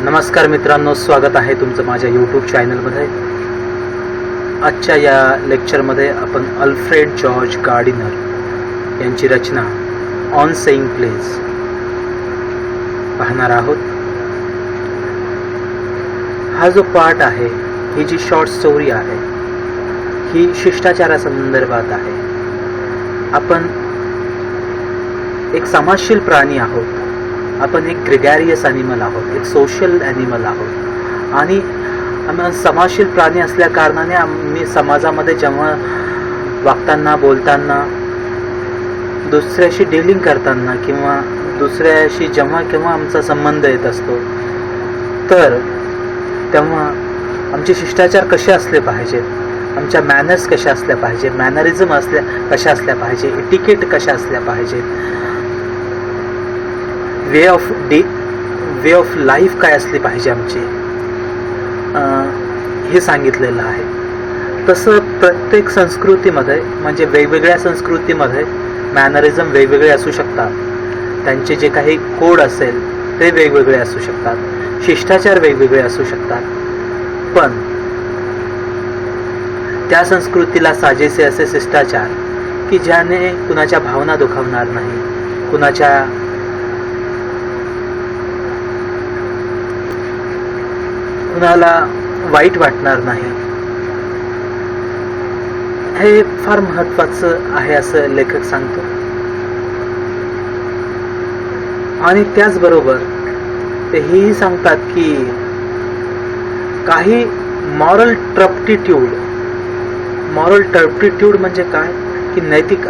नमस्कार मित्रांनो, स्वागत आहे तुमचं माझ्या यूट्यूब चॅनलमध्ये. आजच्या या लेक्चरमध्ये आपण अल्फ्रेड जॉर्ज गार्डिनर यांची रचना ऑन सेईंग प्लेस पाहणार आहोत. हा जो पार्ट आहे, ही जी शॉर्ट स्टोरी आहे, ही शिष्टाचारासंदर्भात आहे. आपण एक समाजशील प्राणी आहोत, आपण एक ग्रेगॅरियस ॲनिमल आहोत, एक सोशल ॲनिमल आहोत. आणि आम्ही समाजशील प्राणी असल्या कारणाने आम्ही समाजामध्ये जेव्हा वागताना, बोलताना, दुसऱ्याशी डीलिंग करताना किंवा दुसऱ्याशी जेव्हा केव्हा आमचा संबंध येत असतो, तर तेव्हा आमचे शिष्टाचार कसे असले पाहिजेत, आमच्या मॅनर्स कशा असल्या पाहिजे, मॅनरिझम कशा असल्या पाहिजे, इटिकेट कशा असल्या पाहिजे, वे ऑफ लाईफ काय असली पाहिजे आमची, हे सांगितलेलं आहे. तसं प्रत्येक संस्कृतीमध्ये, म्हणजे वेगवेगळ्या संस्कृतीमध्ये मॅनरिझम वेगवेगळे असू शकतात. त्यांचे जे काही कोड असेल ते वेगवेगळे असू शकतात, शिष्टाचार वेगवेगळे असू शकतात. पण त्या संस्कृतीला साजेसे असे शिष्टाचार की ज्याने कुणाच्या भावना दुखावणार नाही, कुणाला वाईट वाटणार नाही, हे फार महत्त्वाचं आहे असं लेखक सांगतो. आणि त्याचबरोबर ते हेही सांगतात की काही मॉरल टर्प्टिट्यूड म्हणजे काय, की नैतिक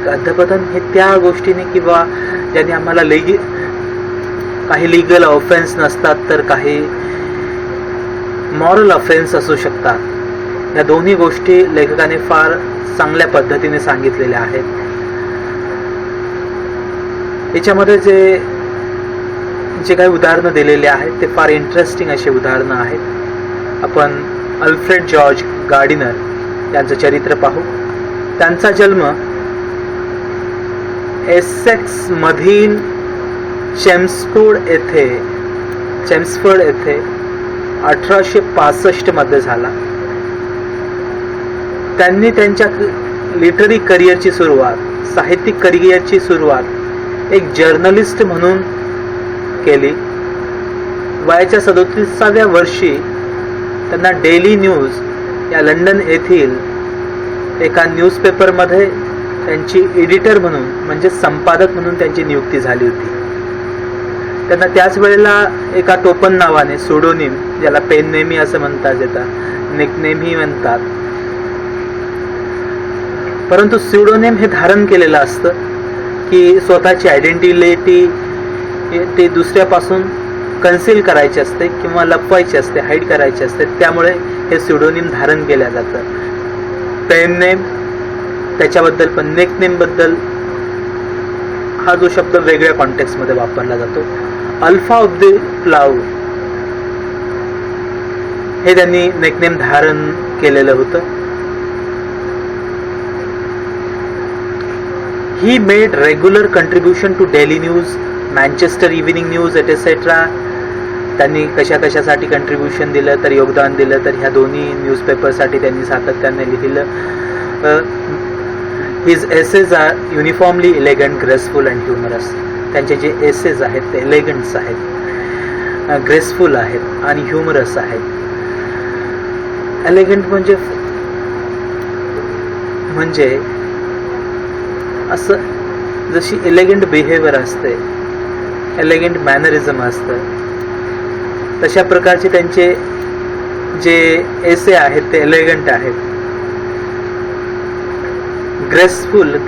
अधपतन हे त्या गोष्टीने किंवा ज्याने आम्हाला काही लिगल ऑफेन्स नसतात, तर काही मॉरल ऑफेन्स असू शकतात. या दोन्ही गोष्टी लेखकाने फार चांगल्या पद्धतीने सांगितलेल्या आहेत. याच्यामध्ये जे काही उदाहरणं दिलेले आहेत ते फार इंटरेस्टिंग अशी उदाहरणं आहेत. आपण अल्फ्रेड जॉर्ज गार्डिनर यांचं चरित्र पाहू. त्यांचा जन्म एसेक्स मधील चेम्सफोर्ड येथे 1865 मध्ये झाला. त्यांनी त्यांच्या लिटररी करिअरची सुरुवात, साहित्यिक करिअरची सुरुवात एक जर्नलिस्ट म्हणून केली. वयाच्या 37व्या वर्षी त्यांना डेली न्यूज या लंडन येथील एका न्यूजपेपरमध्ये त्यांची एडिटर म्हणून, म्हणजे संपादक म्हणून त्यांची नियुक्ती झाली होती. त्यांना त्याच वेळेला एका टोपण नावाने, सुडोनिम, ज्याला पेन नेमी असं म्हणतात येतात, निकनेमही म्हणतात, परंतु स्युडोनेम हे धारण केलेलं असतं की स्वतःची आयडेंटिटी ते दुसऱ्यापासून कन्सील करायची असते किंवा लपवायची असते, हाईड करायची असते. त्यामुळे हे स्युडोनिम धारण केलं जातं. पेन नेम त्याच्याबद्दल, पण नेकनेमबद्दल हा जो शब्द वेगळ्या कॉन्टेक्स्टमध्ये वापरला जातो. अल्फा ऑफ द क्लाउड हे त्यांनी नेकनेम धारण केलेलं होतं. He made regular contribution to daily news, Manchester evening news etcetera. त्यांनी कशासाठी कंट्रीब्युशन दिलं, तर योगदान दिलं, तर ह्या दोन्ही न्यूजपेपरसाठी त्यांनी सातत्याने लिहिलं. His essays are uniformly elegant, graceful and humorous. त्यांचे जे एसेज आहेत ते एलिगंट्स आहेत, ग्रेसफुल आहेत आणि ह्युमरस आहेत. एलिगंट म्हणजे असं जशी एलिगंट बिहेवियर असते, एलिगंट मॅनरिझम असतं, तशा प्रकारचे त्यांचे जे एसे आहेत ते एलिगंट आहेत. ग्रेसफुल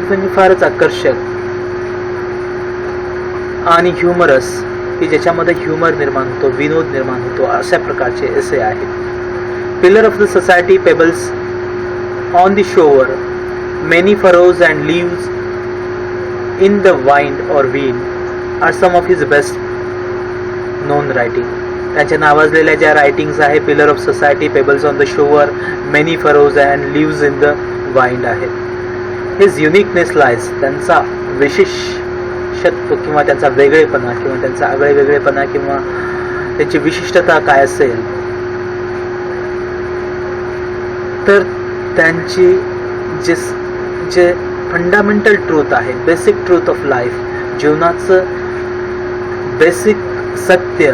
म्हणजे फारच आकर्षक, आणि ह्युमरस की ज्याच्यामध्ये ह्युमर निर्माण होतो, विनोद निर्माण होतो, अशा प्रकारचे एसे आहेत. Pillar of the society, pebbles on the shore, many furrows and leaves in the wind or when are some of his best known writing. त्यांच्या नावाजलेल्या ज्या रायटिंग्स आहे, pillar of society, pebbles on the shore, many furrows and leaves in the wind आहेत. His uniqueness lies, त्यांचा विशेष विशेषत्व किंवा त्यांचा वेगळेपणा किंवा त्यांचा आगळेवेगळेपणा किंवा त्यांची विशिष्टता काय असेल, तर त्यांची जे फंडामेंटल ट्रूथ आहे, बेसिक ट्रूथ ऑफ लाईफ, जीवनाचं बेसिक सत्य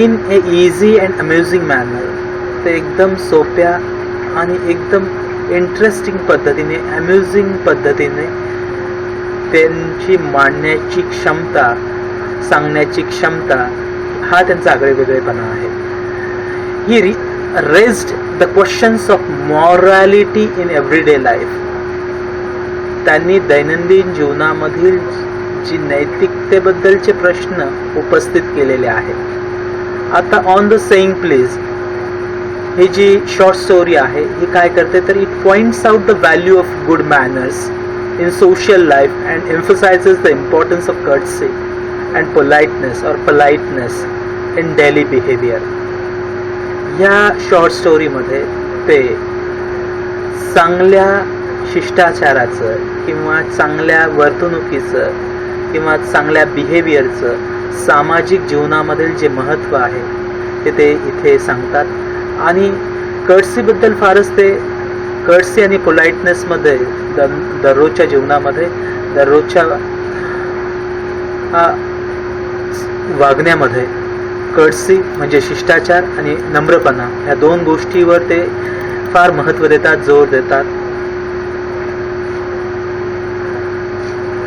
in a easy and amusing manner, ते एकदम सोप्या आणि एकदम इंटरेस्टिंग पद्धतीने, अम्युझिंग पद्धतीने त्यांची मांडण्याची क्षमता, सांगण्याची क्षमता, हा त्यांचा आगळेवेगळेपणा आहे. ही raised the questions of morality in everyday life. त्यांनी दैनंदिन जीवनामधील जी नैतिकतेबद्दलचे प्रश्न उपस्थित केलेले आहेत. आता ऑन द सेइंग प्लीज ही जी शॉर्ट स्टोरी आहे ही काय करते, तर it points out the value of good manners in social life and emphasizes the importance of courtesy and politeness in daily behaviour. या शॉर्ट स्टोरीमध्ये ते चांगल्या शिष्टाचाराचं किंवा चांगल्या वर्तणुकीचं किंवा चांगल्या बिहेवियरचं सामाजिक जीवनामधील जे महत्त्व आहे ते इथे सांगतात. आणि कर्टसीबद्दल फारच ते कर्टसी आणि पोलाइटनेसमध्ये दररोजच्या जीवनामध्ये, दररोजच्या वागण्यामध्ये कर्टसी म्हणजे शिष्टाचार आणि नम्रपणा ह्या दोन गोष्टीवर ते फार महत्त्व देतात, जोर देतात.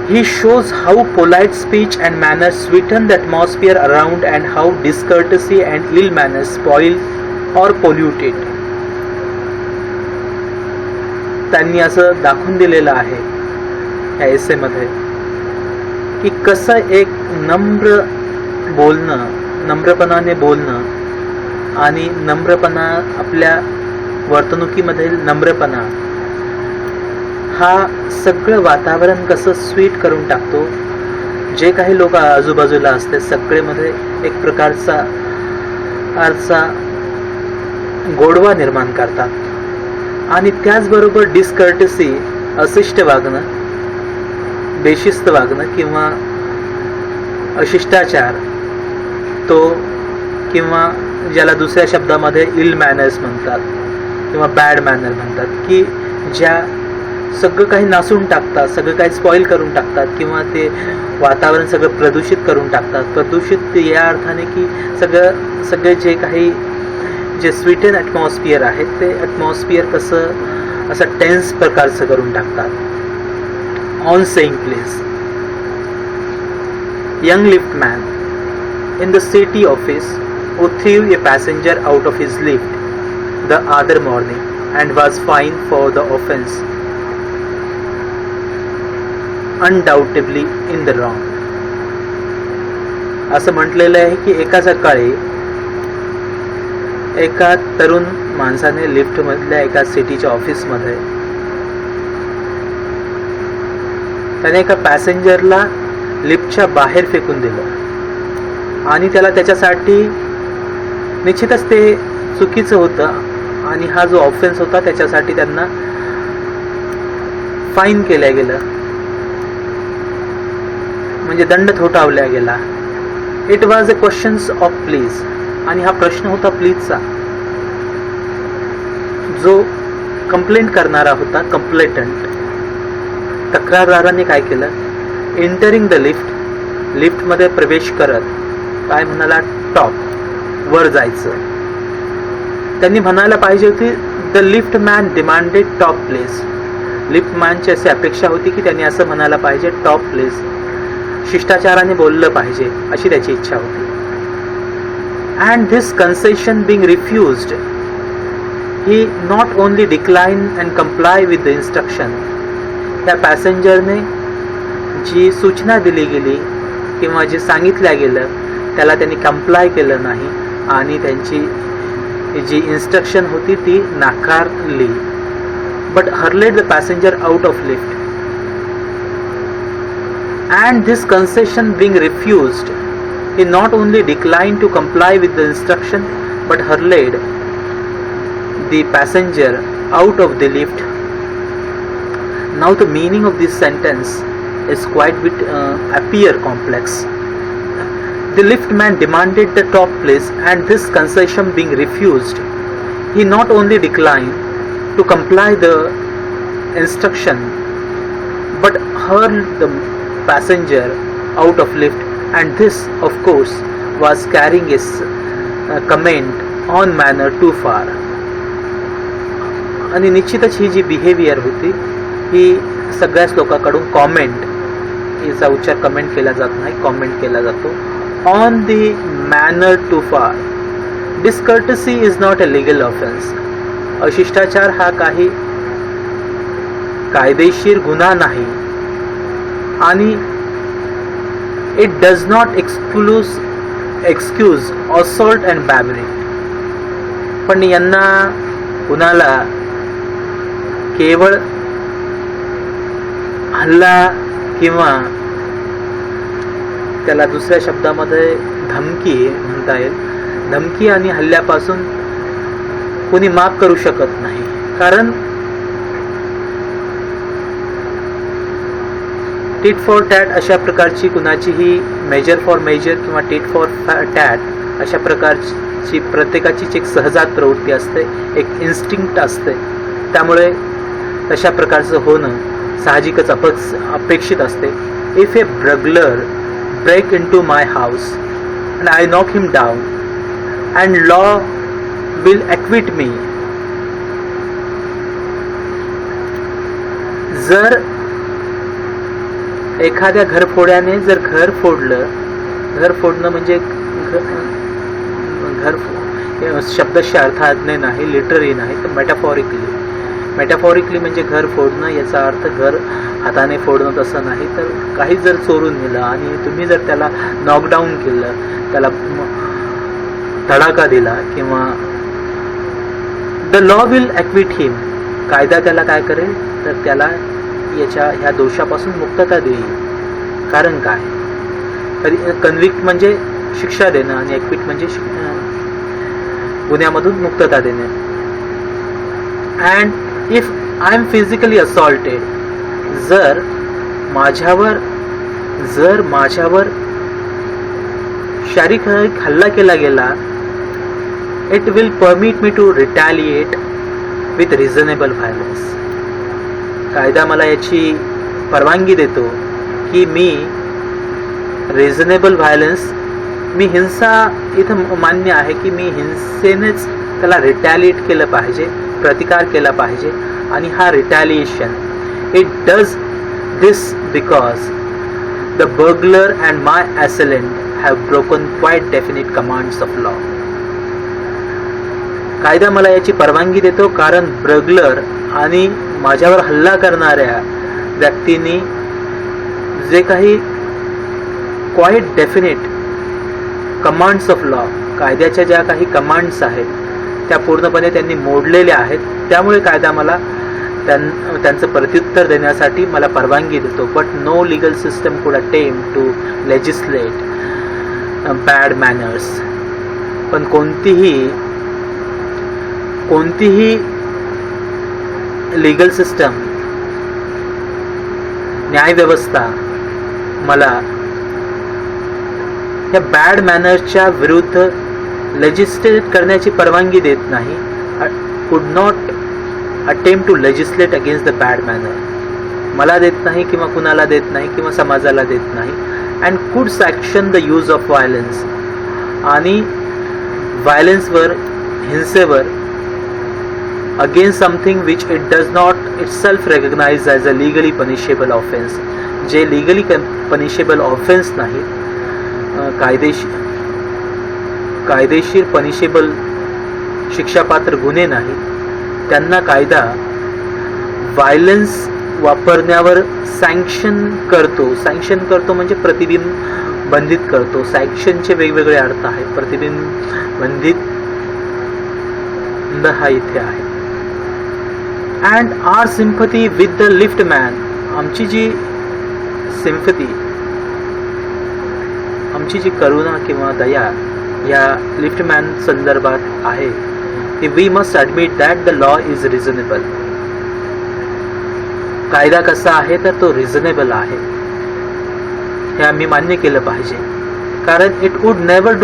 He shows how polite speech and manners sweeten the atmosphere around and how discourtesy and ill manners spoil or pollute it. त्यांनी असं दाखवून दिलेलं आहे या एसेमध्ये की कसं एक नम्र बोलणं, नम्रपणाने बोलणं आणि नम्रपणा, आपल्या वर्तणुकीमधील नम्रपणा हा सगळं वातावरण कसं स्वीट करून टाकतो. जे काही लोक आजूबाजूला असते सगळेमध्ये एक प्रकारचा गोडवा निर्माण करतात. आणि त्याचबरोबर डिस्कर्टसी, अशिष्ट वागणं, बेशिस्त वागणं किंवा अशिष्टाचार, तो किंवा ज्याला दुसऱ्या शब्दामध्ये इल मॅनर्स म्हणतात किंवा बॅड मॅनर म्हणतात, की ज्या सगळं काही नासून टाकतात, सगळं काही स्पॉईल करून टाकतात किंवा ते वातावरण सगळं प्रदूषित करून टाकतात. प्रदूषित या अर्थाने की सगळे जे काही जे स्वीटन ॲटमॉस्फिअर आहे ते ॲटमॉस्फिअर कसं असं टेन्स प्रकारचं करून टाकतात. On saying please, young liftman in the city office who threw a passenger out of his lift the other morning and was fined for the offense, undoubtedly in the wrong. असं म्हटलेलं आहे की एका सकाळी एका तरुण माणसाने लिफ्टमधल्या एका सिटीच्या ऑफिसमध्ये त्याने एका पॅसेंजरला लिफ्टच्या बाहेर फेकून दिलं आणि त्याला त्याच्यासाठी निश्चितच ते चुकीचं होतं आणि हा जो ऑफेन्स होता त्याच्यासाठी त्यांना फाईन केलं गेलं, म्हणजे दंड थोठावला गेला. It was a questions of please, आणि हा प्रश्न होता प्लीजचा. जो कंप्लेंट करणारा होता, कंप्लेटंट, तक्रारदाराने काय केलं, एंटरिंग द लिफ्ट, लिफ्टमध्ये प्रवेश करत काय म्हणाला, टॉप, वर जायचं. त्यांनी म्हणायला पाहिजे होती the lift man demanded top place. Lift मॅनची अशी अपेक्षा होती की त्यांनी असं म्हणायला पाहिजे टॉप प्लेस, शिष्टाचाराने बोललं पाहिजे अशी त्याची इच्छा होती. And this concession being refused, he not only decline and comply with the instruction. त्या पॅसेंजरने जी सूचना दिली गेली किंवा जे सांगितलं गेलं त्याला त्यांनी कंप्लाय केलं नाही आणि त्यांची जी इन्स्ट्रक्शन होती ती नाकारली. But hurled the passenger out of lift. And this concession being refused, he not only declined to comply with the instruction but hurled the passenger out of the lift. Now the meaning of this sentence is quite bit appear complex. The liftman demanded the top place, and this concession being refused, he not only declined to comply the instruction, but hurled the passenger out of lift, and this of course was carrying his comment on manner too far. आणि निश्चितच ही जी behaviour होती ही सगळ्याच लोकांकडून comment, याचा उच्चार comment केला जात नाही, कॉमेंट केला जातो. On the manner too far. Discourtesy is not a legal offence. अशिष्टाचार हा काही कायदेशीर गुन्हा नाही आणि it does not excuse assault and battery. पण यांना कुणाला केवळ हल्ला किंवा त्याला दुसऱ्या शब्दामध्ये धमकी म्हणता येईल, धमकी आणि हल्ल्यापासून कोणी माफ करू शकत नाही. कारण टिट फॉर टॅट अशा प्रकारची कुणाचीही मेजर फॉर मेजर किंवा टिट फॉर टॅट अशा प्रकारची प्रत्येकाचीच एक सहजात प्रवृत्ती असते, एक इन्स्टिंक्ट असते. त्यामुळे तशा प्रकारचं होणं साहजिकच अपेक्षित असते. If a burglar break in to my house and I knock him down and law will acquit me. जर एखाद्या घरफोड्याने जर घर फोडलं, घर फोडणं म्हणजे घर शब्दशः अर्थाज्ञे नाही, लिटरली नाही, तर मेटाफॉरिकली म्हणजे घर फोडणं याचा अर्थ घर हाताने फोडणं तसं नाही, तर काही जर चोरून नेलं आणि तुम्ही जर त्याला नॉकडाऊन केलं, त्याला तडाखा दिला किंवा द लॉ विल ॲक्विट हिम. कायदा त्याला काय करेल तर त्याला ह्या दोषापासून मुक्तता देईल. कारण काय, कन्व्हिक्ट म्हणजे शिक्षा देणं आणि ॲक्विट म्हणजे गुन्ह्यामधून मुक्तता देणे. And if I am physically assaulted, जर माझ्यावर शारीरिक हल्ला केला गेला, it will permit me to retaliate with reasonable violence. कायदा मला याची परवानगी देतो की मी रिझनेबल व्हायलन्स, मी हिंसा इथं मान्य आहे की मी हिंसेनेच त्याला रिटॅलिएट केलं पाहिजे, प्रतिकार केला पाहिजे. आणि हा retaliation, it does this because the burglar and my assailant have broken quite definite commands of law. कायदा मला याची परवानगी देतो कारण बर्गलर आणि माझ्यावर हल्ला करणाऱ्या व्यक्तींनी जे काही quite definite commands of law, कायद्याच्या ज्या काही कमांड्स आहेत त्या पूर्णपणे त्यांनी मोडलेल्या आहेत. त्यामुळे कायदा मला त्यांचं प्रत्युत्तर देण्यासाठी मला परवानगी देतो. But no legal system could attempt to legislate bad manners. पण कोणतीही लीगल सिस्टम, न्यायव्यवस्था मला या बॅड मॅनर्सच्या विरुद्ध लेजिस्लेट करण्याची परवानगी देत नाही. Could not attempt to legislate against the bad manner. मला देत नाही किंवा कुणाला देत नाही किंवा समाजाला देत नाही. And could sanction the use of violence. आणि व्हायलन्सवर, हिंसेवर against something which it does not itself recognise as a legally punishable offence. जे लिगली पनिशेबल ऑफेन्स नाही, कायदेशीर पनिशेबल शिक्षापात्र गुन्हे नाही, त्यांना कायदा व्हायलन्स वापरण्यावर सँक्शन करतो म्हणजे प्रतिबंधित करतो. सँक्शनचे वेगवेगळे अर्थ आहेत. प्रतिबंधित हा इथे आहे. And our sympathy with the liftman. आमची जी सिम्पथी, आमची जी करुणा किंवा दया या लिफ्टमॅन संदर्भात आहे की we must admit that the law is reasonable. कायदा कसा आहे तर तो रिझनेबल आहे. हे आम्ही मान्य केलं पाहिजे. कारण it would never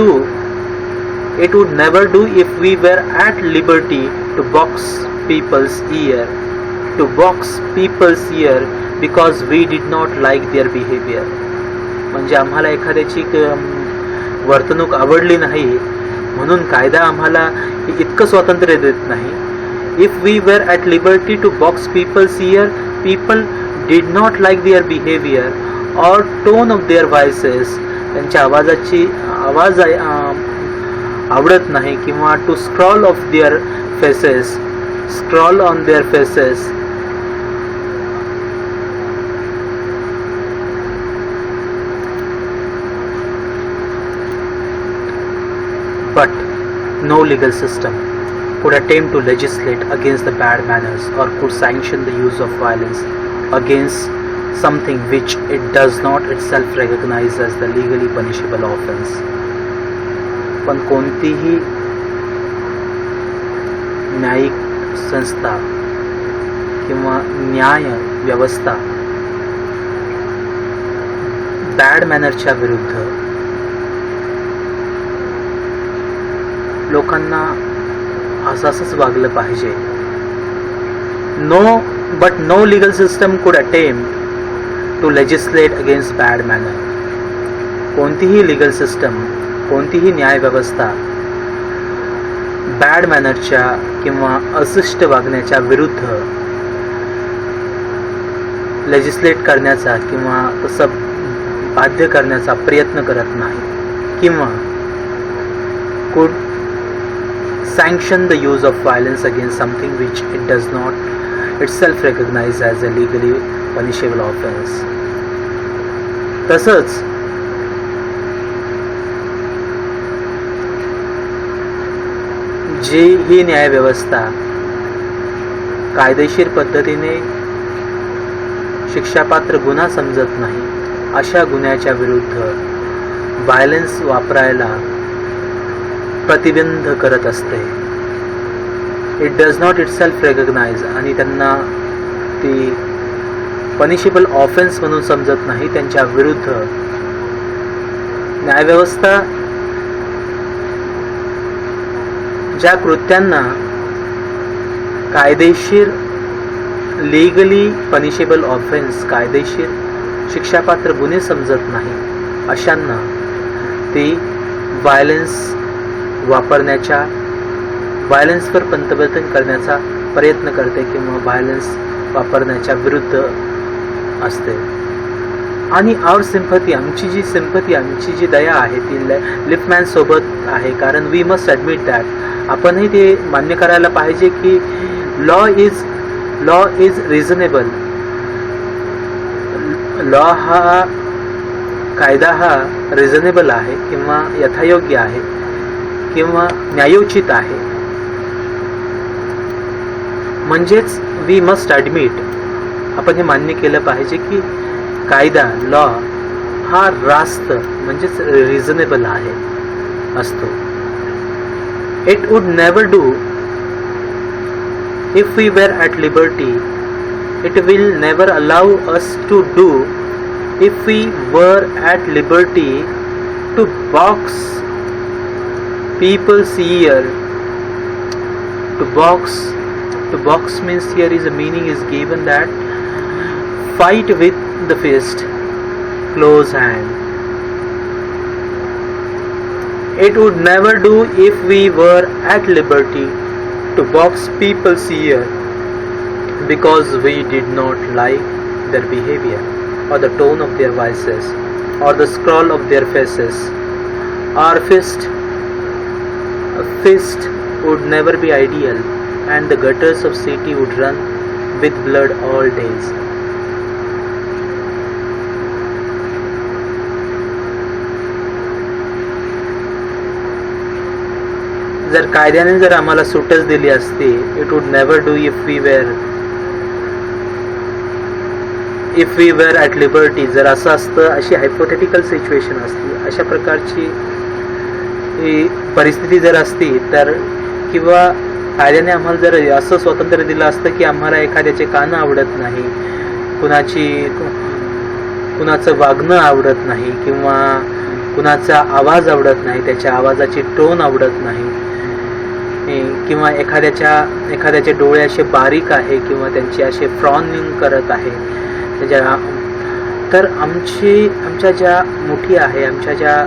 do if we were at liberty to box people's ear because we did not like their behaviour. म्हणजे आम्हाला एखाद्याची वर्तणूक आवडली नाही म्हणून कायदा आम्हाला इतकं स्वातंत्र्य देत नाही. If we were at liberty to box people's ear, people did not like their behaviour or tone of their voices, त्यांच्या आवाज आवडत नाही, किंवा to scroll on their faces. But no legal system could attempt to legislate against the bad manners or could sanction the use of violence against something which it does not itself recognize as the legally punishable offense. पण कोणतीही न्यायिक संस्था किंवा न्याय व्यवस्था bad मॅनरच्या विरुद्ध लोकांना असंच वागलं पाहिजे. But no legal system could attempt to legislate against bad manner. कोणतीही लीगल सिस्टम, कोणतीही न्याय व्यवस्था बॅड मॅनरच्या किंवा अशिष्ट वागण्याच्या विरुद्ध लेजिस्लेट करण्याचा किंवा तसं बाध्य करण्याचा प्रयत्न करत नाही, किंवा could sanction the use of violence against something which it does not itself recognize as a legally punishable offense. तसंच जी ही न्यायव्यवस्था कायदेशीर पद्धतीने शिक्षापात्र गुन्हा समजत नाही, अशा गुन्ह्याच्या विरुद्ध व्हायलन्स वापरायला प्रतिबंध करत असते. It does not itself recognise, आणि त्यांना ती पनिशेबल ऑफेन्स म्हणून समजत नाही. त्यांच्या विरुद्ध न्यायव्यवस्था ज्या कृत्यांना कायदेशीर लीगली पनिशेबल ऑफेन्स, कायदेशीर शिक्षापात्र गुन्हे समजत नाही, अशांना ती व्हायलन्सवर पंतप्रधान करण्याचा प्रयत्न करते किंवा व्हायलन्स वापरण्याच्या विरुद्ध असते. आणि आवर सिम्पथी, आमची जी दया आहे ती लिफ्टमॅन सोबत आहे. कारण वी मस्ट ॲडमिट दॅट, आपणही ते मान्य करायला पाहिजे की लॉ इज रिझनेबल. कायदा हा रिझनेबल आहे किंवा यथायोग्य आहे किंवा न्यायोचित आहे. म्हणजेच वी मस्ट ॲडमिट, आपण हे मान्य केलं पाहिजे की कायदा, लॉ हा रास्त म्हणजेच रिझनेबल असतो. It would never do if we were at liberty. It will never allow us to do if we were at liberty to box people's ear. To box means here is a meaning is given that fight with the fist, close hand. It would never do if we were at liberty to box people's ear because we did not like their behavior or the tone of their voices or the scrawl of their faces. Our fist would never be ideal, and the gutters of city would run with blood all days. जर कायद्याने जर आम्हाला सूटच दिली असती, it would never do if we were at liberty. जर असं असतं, अशी हायपोथेटिकल सिच्युएशन असती, अशा प्रकारची परिस्थिती जर असती तर, किंवा कायद्याने आम्हाला जर असं स्वातंत्र्य दिलं असतं की आम्हाला एखाद्याचे कान आवडत नाही, कुणाची कुणाचं वागणं आवडत नाही किंवा कुणाचा आवाज आवडत नाही, त्याच्या आवाजाची टोन आवडत नाही, किंवा एखाद्याचे डोळे असे बारीक आहे किंवा त्यांचे असे फ्रॉनिंग करत आहे, तर आमच्या ज्या मुठी आहे, आमच्या ज्या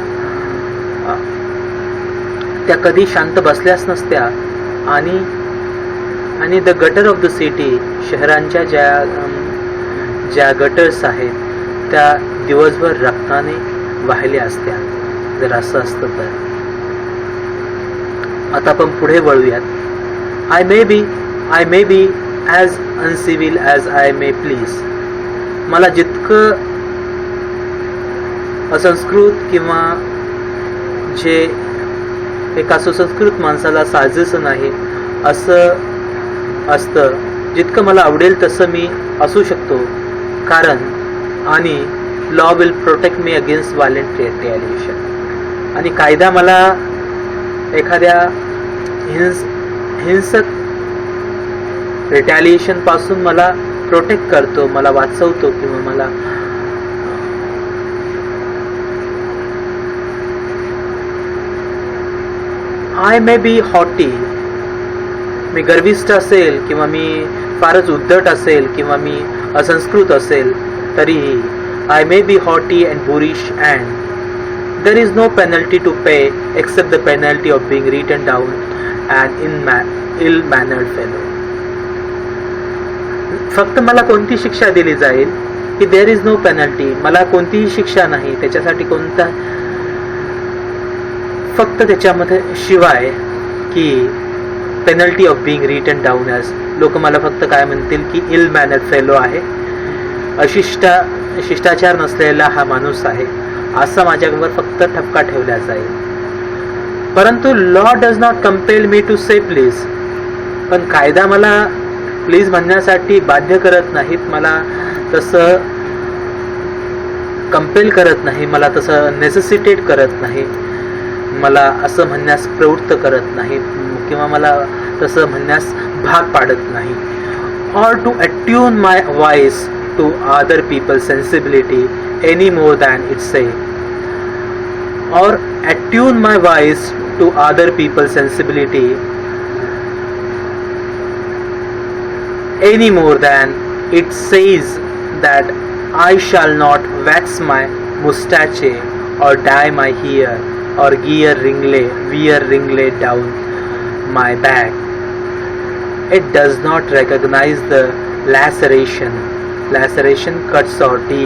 त्या कधी शांत बसल्याच नसत्या. आणि the gutter of the city, शहरांच्या ज्या गटर्स आहेत त्या दिवसभर रक्ताने वाहिल्या असत्या. जर असं असतं तर. आता आपण पुढे वळूयात. I may be as uncivil as I may please. मला जितकं असंस्कृत किंवा जे एका सुसंस्कृत माणसाला साजेसं नाही असं असतं, जितकं मला आवडेल तसं मी असू शकतो. आणि law will protect me against violent रिटॅलिएशन. आणि कायदा मला एखाद्या हिंसक रिटॅलिएशन पासून मला प्रोटेक्ट करतो, मला वाचवतो किंवा मला आय मे बी हॉटी. मी गर्विष्ठ असेल किंवा मी फारच उद्धट असेल किंवा मी असंस्कृत असेल तरीही I may be haughty and boorish and there is no penalty to pay except the penalty of being written down and ill mannered fellow. फक्त मला कोणती शिक्षा दिली जाईल की देर इज नो पेनल्टी, मला कोणतीही शिक्षा नाही, त्याच्यासाठी कोणता फक्त त्याच्यामध्ये शिवाय की penalty of being written down as. लोक मला फक्त काय म्हणतील की इल मॅनर्ड फेलो आहे, शिष्टाचार नसलेला हा माणूस आहे, असा माझ्यावर फक्त ठपका ठेवला जाईल. परंतु law does not compel me to say please. पण कायदा मला प्लीज म्हणण्यासाठी बाध्य करत नाहीत, मला तसं कंपेल करत नाही, मला तसं नेसेसिटेट करत नाही, मला असं म्हणण्यास प्रवृत्त करत नाही किंवा मला तसं म्हणण्यास भाग पाडत नाही. or to attune my voice to other people's sensibility any more than it say, or attune my voice to other people's sensibility any more than it says that I shall not wax my mustache or dye my hair or wear ringlet down my back. It does not recognize the laceration cuts or teeth